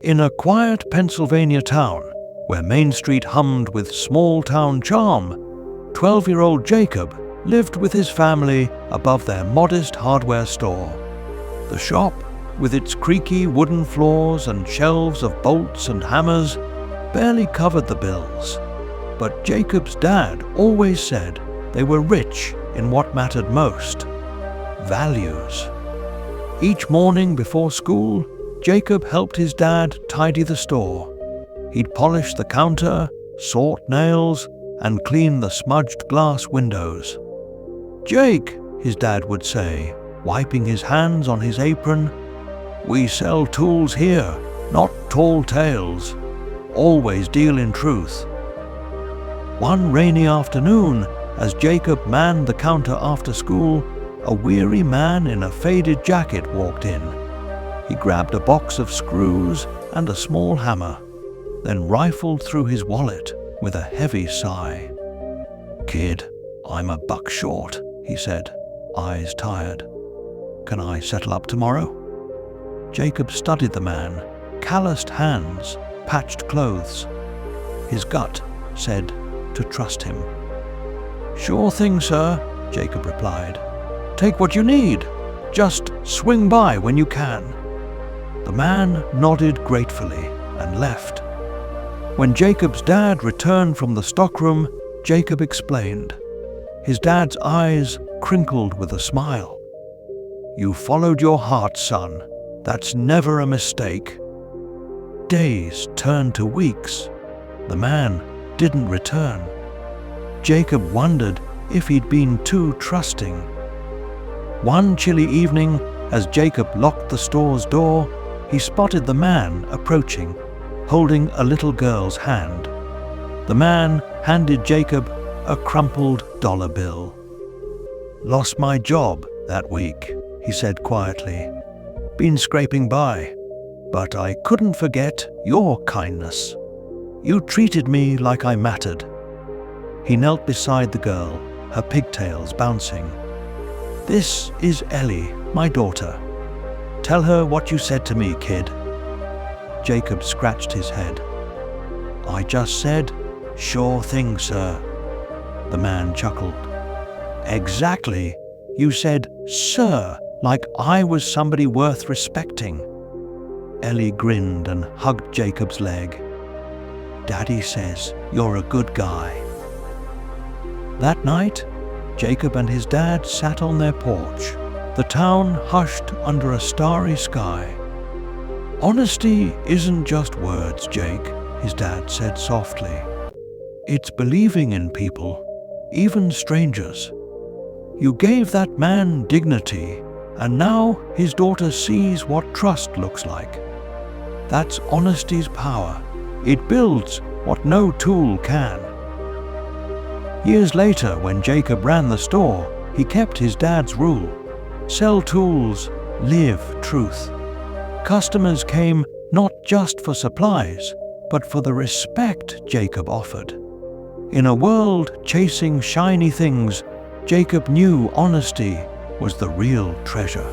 In a quiet Pennsylvania town, where Main Street hummed with small-town charm, 12-year-old Jacob lived with his family above their modest hardware store. The shop, with its creaky wooden floors and shelves of bolts and hammers, barely covered the bills. But Jacob's dad always said they were rich in what mattered most: values. Each morning before school, Jacob helped his dad tidy the store. He'd polish the counter, sort nails, and clean the smudged glass windows. "Jake," his dad would say, wiping his hands on his apron, "we sell tools here, not tall tales. Always deal in truth." One rainy afternoon, as Jacob manned the counter after school, a weary man in a faded jacket walked in. He grabbed a box of screws and a small hammer, then rifled through his wallet with a heavy sigh. "Kid, I'm a buck short," he said, eyes tired. "Can I settle up tomorrow?" Jacob studied the man, calloused hands, patched clothes. His gut said to trust him. "Sure thing, sir," Jacob replied. "Take what you need. Just swing by when you can." The man nodded gratefully and left. When Jacob's dad returned from the stockroom, Jacob explained. His dad's eyes crinkled with a smile. "You followed your heart, son. That's never a mistake." Days turned to weeks. The man didn't return. Jacob wondered if he'd been too trusting. One chilly evening, as Jacob locked the store's door, he spotted the man approaching, holding a little girl's hand. The man handed Jacob a crumpled dollar bill. "Lost my job that week," he said quietly. "Been scraping by, but I couldn't forget your kindness. You treated me like I mattered." He knelt beside the girl, her pigtails bouncing. "This is Ellie, my daughter. Tell her what you said to me, kid." Jacob scratched his head. "I just said, 'Sure thing, sir.'" The man chuckled. "Exactly. You said, 'sir,' like I was somebody worth respecting." Ellie grinned and hugged Jacob's leg. "Daddy says you're a good guy." That night, Jacob and his dad sat on their porch, the town hushed under a starry sky. "Honesty isn't just words, Jake," his dad said softly. "It's believing in people, even strangers. You gave that man dignity, and now his daughter sees what trust looks like. That's honesty's power. It builds what no tool can." Years later, when Jacob ran the store, he kept his dad's rule: sell tools, live truth. Customers came not just for supplies, but for the respect Jacob offered. In a world chasing shiny things, Jacob knew honesty was the real treasure.